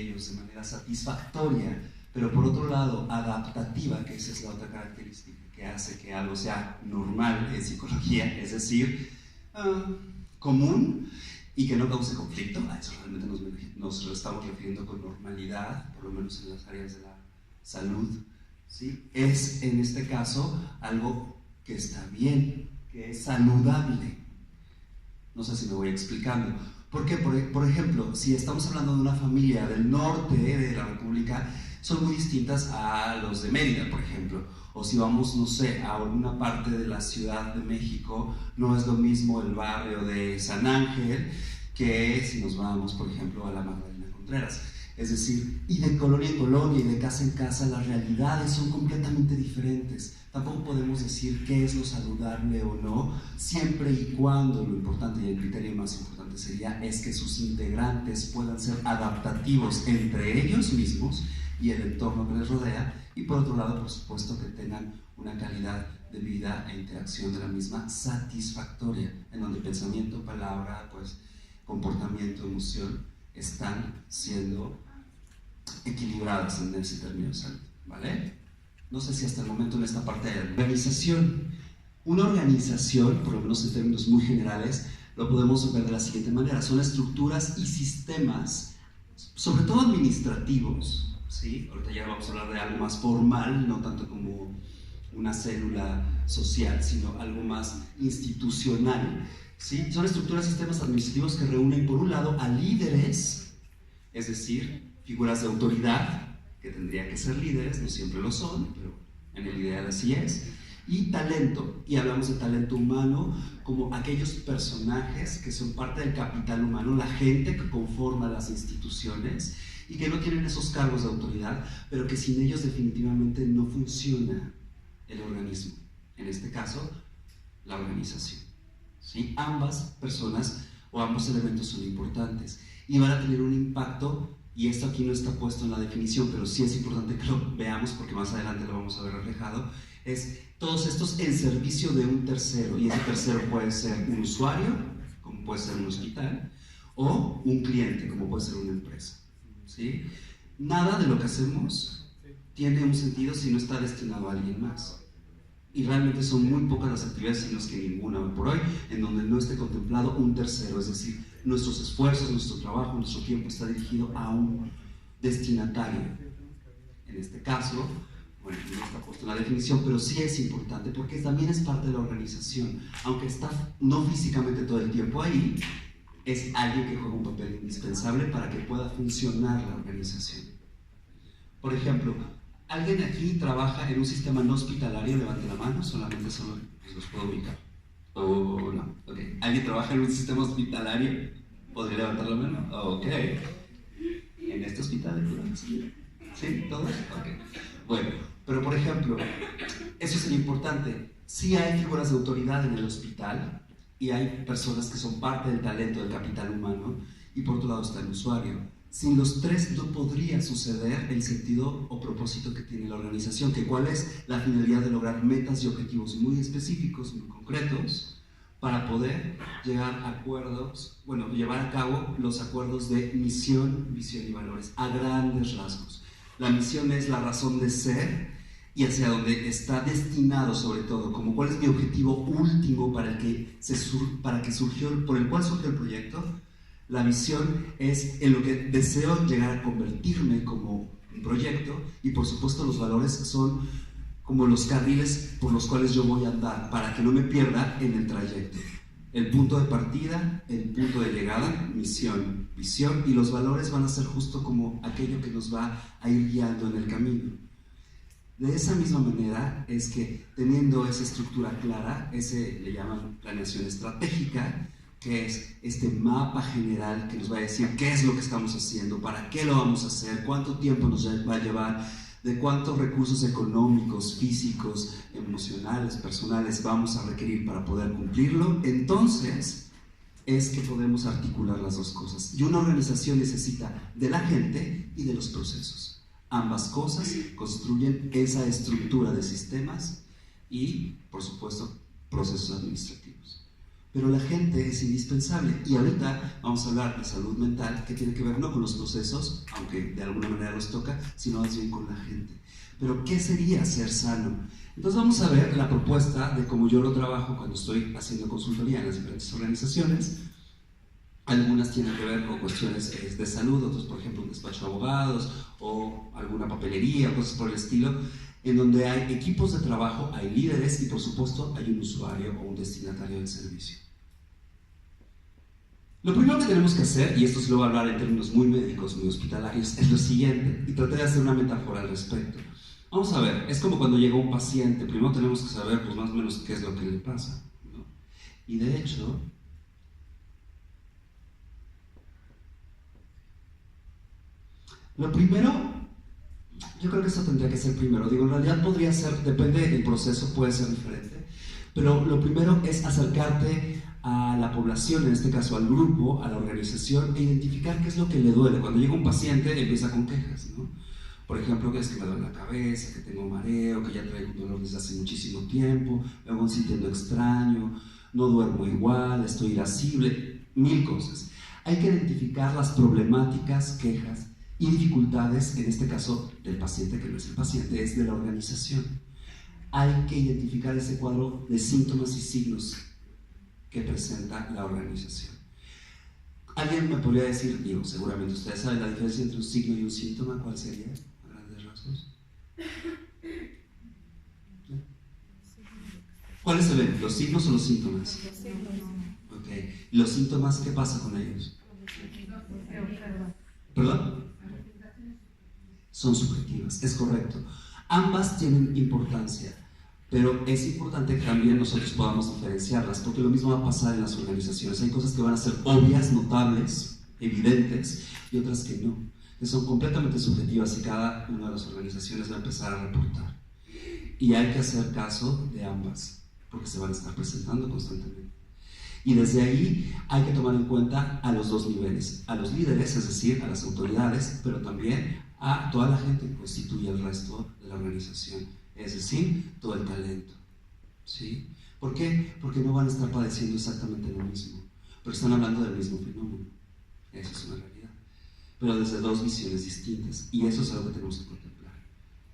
entre ellos de manera satisfactoria, pero por otro lado adaptativa, que esa es la otra característica que hace que algo sea normal en psicología, es decir, común y que no cause conflicto. A eso realmente nos lo estamos refiriendo con normalidad, por lo menos en las áreas de la salud, ¿sí? Es en este caso algo que está bien, que es saludable. No sé si me voy explicando. Porque, por ejemplo, si estamos hablando de una familia del norte de la República, son muy distintas a los de Mérida, por ejemplo. O si vamos, no sé, a alguna parte de la Ciudad de México, no es lo mismo el barrio de San Ángel que si nos vamos, por ejemplo, a la Magdalena Contreras. Es decir, y de colonia en colonia y de casa en casa, las realidades son completamente diferentes. Tampoco podemos decir qué es lo saludable o no, siempre y cuando lo importante y el criterio más importante sería es que sus integrantes puedan ser adaptativos entre ellos mismos y el entorno que les rodea, y por otro lado, por supuesto, que tengan una calidad de vida e interacción de la misma satisfactoria, en donde pensamiento, palabra, pues, comportamiento, emoción están siendo equilibradas en ese término de salud, ¿vale? No sé si hasta el momento en esta parte de organización. Una organización, por lo menos en términos muy generales, lo podemos ver de la siguiente manera: son estructuras y sistemas, sobre todo administrativos, ¿sí? Ahorita ya vamos a hablar de algo más formal, no tanto como una célula social, sino algo más institucional, ¿sí? Son estructuras y sistemas administrativos que reúnen, por un lado, a líderes, es decir, figuras de autoridad, que tendrían que ser líderes, no siempre lo son, pero en el ideal así es, y talento, y hablamos de talento humano como aquellos personajes que son parte del capital humano, la gente que conforma las instituciones y que no tienen esos cargos de autoridad, pero que sin ellos definitivamente no funciona el organismo, en este caso, la organización, ¿sí? Ambas personas o ambos elementos son importantes y van a tener un impacto. Y esto aquí no está puesto en la definición, pero sí es importante que lo veamos porque más adelante lo vamos a ver reflejado. Es todos estos en servicio de un tercero, y ese tercero puede ser un usuario, como puede ser un hospital, o un cliente, como puede ser una empresa, ¿sí? Nada de lo que hacemos tiene un sentido si no está destinado a alguien más. Y realmente son muy pocas las actividades, si no es que ninguna hoy por hoy, en donde no esté contemplado un tercero, es decir, nuestros esfuerzos, nuestro trabajo, nuestro tiempo está dirigido a un destinatario. En este caso, bueno, no está puesto en la definición, pero sí es importante porque también es parte de la organización. Aunque está no físicamente todo el tiempo ahí, es alguien que juega un papel indispensable para que pueda funcionar la organización. Por ejemplo, ¿alguien aquí trabaja en un sistema no hospitalario? Levante la mano, solamente solo los puedo ubicar. ¿O no? Ok. ¿Alguien trabaja en un sistema hospitalario? ¿Podría levantar la mano? Ok. ¿En este hospital? ¿Sí? ¿Todos? Ok. Bueno, pero por ejemplo, eso sería importante. Sí hay figuras de autoridad en el hospital y hay personas que son parte del talento, del capital humano, y por otro lado está el usuario. Sin los tres no podría suceder el sentido o propósito que tiene la organización, que cuál es la finalidad de lograr metas y objetivos muy específicos, muy concretos, para poder llegar a acuerdos, bueno, llevar a cabo los acuerdos de misión, visión y valores, a grandes rasgos. La misión es la razón de ser y hacia donde está destinado, sobre todo, como cuál es mi objetivo último para el que surgió, por el cual surgió el proyecto. La visión es en lo que deseo llegar a convertirme como un proyecto, y por supuesto los valores son como los carriles por los cuales yo voy a andar para que no me pierda en el trayecto. El punto de partida, el punto de llegada, misión, visión, y los valores van a ser justo como aquello que nos va a ir guiando en el camino. De esa misma manera es que teniendo esa estructura clara, ese le llaman planeación estratégica, que es este mapa general que nos va a decir qué es lo que estamos haciendo, para qué lo vamos a hacer, cuánto tiempo nos va a llevar, de cuántos recursos económicos, físicos, emocionales, personales vamos a requerir para poder cumplirlo. Entonces es que podemos articular las dos cosas. Y una organización necesita de la gente y de los procesos. Ambas cosas construyen esa estructura de sistemas y, por supuesto, procesos administrativos. pero la gente es indispensable. Y ahorita vamos a hablar de salud mental, que tiene que ver no con los procesos, aunque de alguna manera los toca, sino más bien con la gente. Pero, ¿qué sería ser sano? Entonces vamos a ver la propuesta de cómo yo lo trabajo cuando estoy haciendo consultoría en las diferentes organizaciones. Algunas tienen que ver con cuestiones de salud, otros, por ejemplo, un despacho de abogados o alguna papelería, cosas por el estilo, en donde hay equipos de trabajo, hay líderes y, por supuesto, hay un usuario o un destinatario del servicio. Lo primero que tenemos que hacer, y esto se lo voy a hablar en términos muy médicos, muy hospitalarios, es lo siguiente, y traté de hacer una metáfora al respecto. Vamos a ver, es como cuando llega un paciente, primero tenemos que saber pues, más o menos qué es lo que le pasa, ¿no? Y de hecho, lo primero, yo creo que eso tendría que ser primero. Digo, en realidad podría ser, depende del proceso, puede ser diferente. Pero lo primero es acercarte a la población, en este caso al grupo, a la organización, e identificar qué es lo que le duele. Cuando llega un paciente, empieza con quejas, ¿no? Por ejemplo, que es que me duele la cabeza, que tengo mareo, que ya traigo un dolor desde hace muchísimo tiempo, me voy sintiendo extraño, no duermo igual, estoy irascible, mil cosas. Hay que identificar las problemáticas, quejas y dificultades, en este caso del paciente, que no es el paciente, es de la organización. Hay que identificar ese cuadro de síntomas y signos que presenta la organización. ¿Alguien me podría decir, digo, seguramente ustedes saben la diferencia entre un signo y un síntoma? ¿Cuál sería, a grandes rasgos? ¿Sí? ¿Cuáles se ven? ¿Los signos o los síntomas? Ok. ¿Los síntomas qué pasa con ellos? ¿Perdón? Son subjetivas, es correcto. Ambas tienen importancia, pero es importante que también nosotros podamos diferenciarlas, porque lo mismo va a pasar en las organizaciones. Hay cosas que van a ser obvias, notables, evidentes, y otras que no, que son completamente subjetivas y cada una de las organizaciones va a empezar a reportar. Y hay que hacer caso de ambas, porque se van a estar presentando constantemente. Y desde ahí hay que tomar en cuenta a los dos niveles, a los líderes, es decir, a las autoridades, pero también a toda la gente que constituye el resto de la organización, es decir, todo el talento. ¿Sí? ¿Por qué? Porque no van a estar padeciendo exactamente lo mismo, pero están hablando del mismo fenómeno. Eso es una realidad, pero desde dos visiones distintas, y eso es algo que tenemos que contemplar.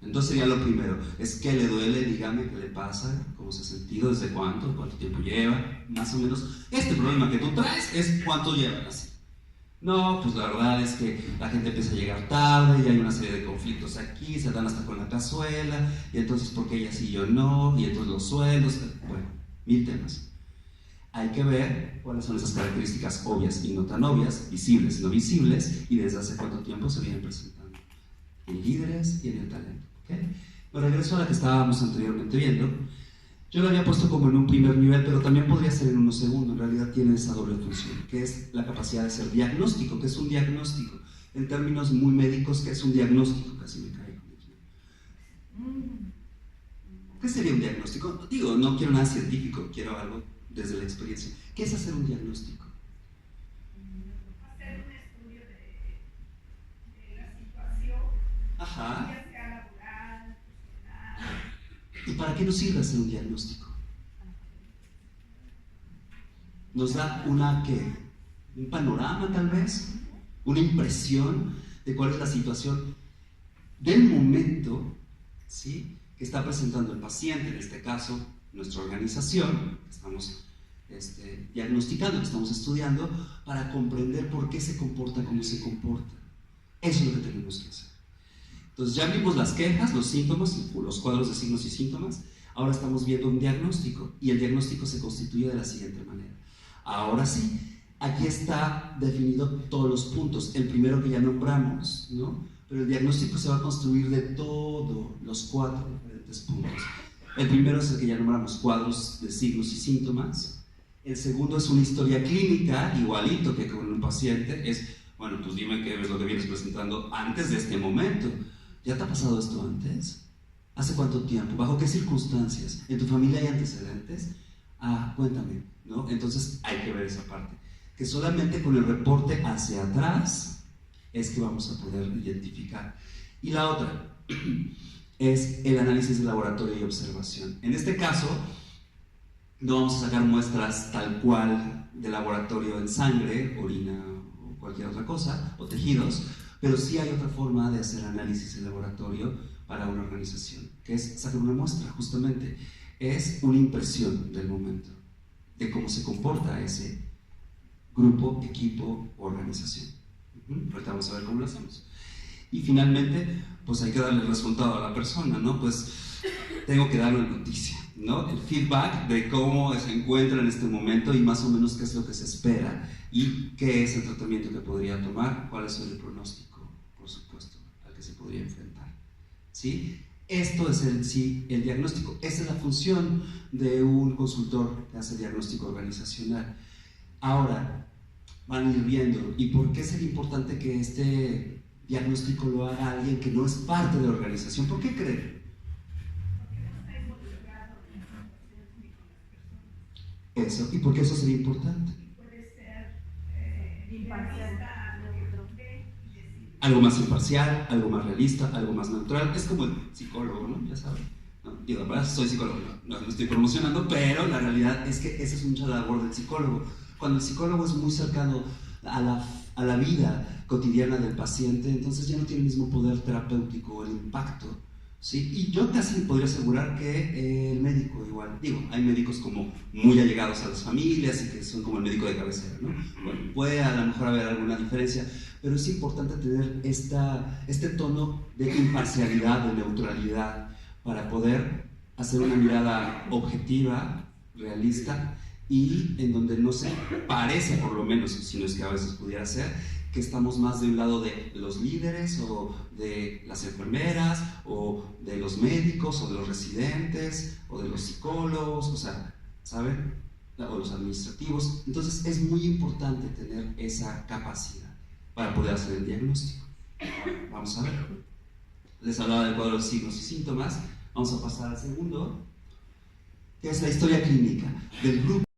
Entonces sería lo primero, es qué le duele, dígame qué le pasa, cómo se ha sentido, desde cuánto tiempo lleva, más o menos. Este problema que tú traes es cuánto llevan así. No, pues la verdad es que la gente empieza a llegar tarde y hay una serie de conflictos aquí, se dan hasta con la cazuela, y entonces ¿por qué ella sí y yo no? Y entonces los sueldos, bueno, mil temas. Hay que ver cuáles son esas características obvias y no tan obvias, visibles y no visibles, y desde hace cuánto tiempo se vienen presentando en líderes y en el talento. ¿Okay? Pero regreso a la que estábamos anteriormente viendo. Yo lo había puesto como en un primer nivel, pero también podría ser en uno segundo. En realidad tiene esa doble función, que es la capacidad de ser diagnóstico. ¿Qué es un diagnóstico? En términos muy médicos, ¿qué es un diagnóstico? Casi me caigo. ¿Qué sería un diagnóstico? Digo, no quiero nada científico, quiero algo desde la experiencia. ¿Qué es hacer un diagnóstico? Hacer un estudio de la situación. Ajá. Ya sea laboral, personal. ¿Y para qué nos sirve hacer un diagnóstico? Nos da un panorama tal vez, una impresión de cuál es la situación del momento, ¿sí?, que está presentando el paciente, en este caso nuestra organización, que estamos diagnosticando, que estamos estudiando, para comprender por qué se comporta como se comporta. Eso es lo que tenemos que hacer. Entonces ya vimos las quejas, los síntomas, los cuadros de signos y síntomas. Ahora estamos viendo un diagnóstico, y el diagnóstico se constituye de la siguiente manera. Ahora sí, aquí está definido todos los puntos. El primero que ya nombramos, ¿no? Pero el diagnóstico se va a construir de todos los 4 diferentes puntos. El primero es el que ya nombramos, cuadros de signos y síntomas. El segundo es una historia clínica, igualito que con un paciente. Es, bueno, pues dime qué es lo que vienes presentando antes de este momento. ¿Ya te ha pasado esto antes? ¿Hace cuánto tiempo? ¿Bajo qué circunstancias? ¿En tu familia hay antecedentes? Ah, cuéntame, ¿no? Entonces hay que ver esa parte. Que solamente con el reporte hacia atrás es que vamos a poder identificar. Y la otra es el análisis de laboratorio y observación. En este caso, No vamos a sacar muestras tal cual de laboratorio en sangre, orina o cualquier otra cosa, o tejidos, pero sí hay otra forma de hacer análisis en laboratorio para una organización, que es sacar una muestra, justamente. Es una impresión del momento, de cómo se comporta ese grupo, equipo o organización. Ahorita vamos a ver cómo lo hacemos. Y finalmente, pues hay que darle el resultado a la persona, ¿no? Pues tengo que darle noticia, ¿no? El feedback de cómo se encuentra en este momento y más o menos qué es lo que se espera y qué es el tratamiento que podría tomar, cuál es el pronóstico, por supuesto, al que se podría enfrentar, ¿sí? Esto es el diagnóstico. Esa es la función de un consultor que hace diagnóstico organizacional. Ahora, van a ir viendo, ¿y por qué sería importante que este diagnóstico lo haga alguien que no es parte de la organización? ¿Por qué creen? Eso, ¿y por qué eso sería importante? Puede ser imparcial, Algo más imparcial, algo más realista, algo más neutral. Es como el psicólogo, ¿no? Ya saben. ¿No? Digo, la verdad, soy psicólogo, no lo estoy promocionando, pero la realidad es que esa es mucha labor del psicólogo. Cuando el psicólogo es muy cercano a la vida cotidiana del paciente, entonces ya no tiene el mismo poder terapéutico, el impacto, ¿sí? Y yo casi podría asegurar que el médico igual, digo, hay médicos como muy allegados a las familias y que son como el médico de cabecera, ¿no? Bueno, puede a lo mejor haber alguna diferencia, pero es importante tener este tono de imparcialidad, de neutralidad, para poder hacer una mirada objetiva, realista, y en donde no se parece, por lo menos, si no es que a veces pudiera ser, que estamos más de un lado de los líderes o de las enfermeras o de los médicos o de los residentes o de los psicólogos, o sea, ¿saben? O los administrativos. Entonces es muy importante tener esa capacidad para poder hacer el diagnóstico. Vamos a ver. Les hablaba del cuadro de signos y síntomas. Vamos a pasar al segundo, que es la historia clínica del grupo.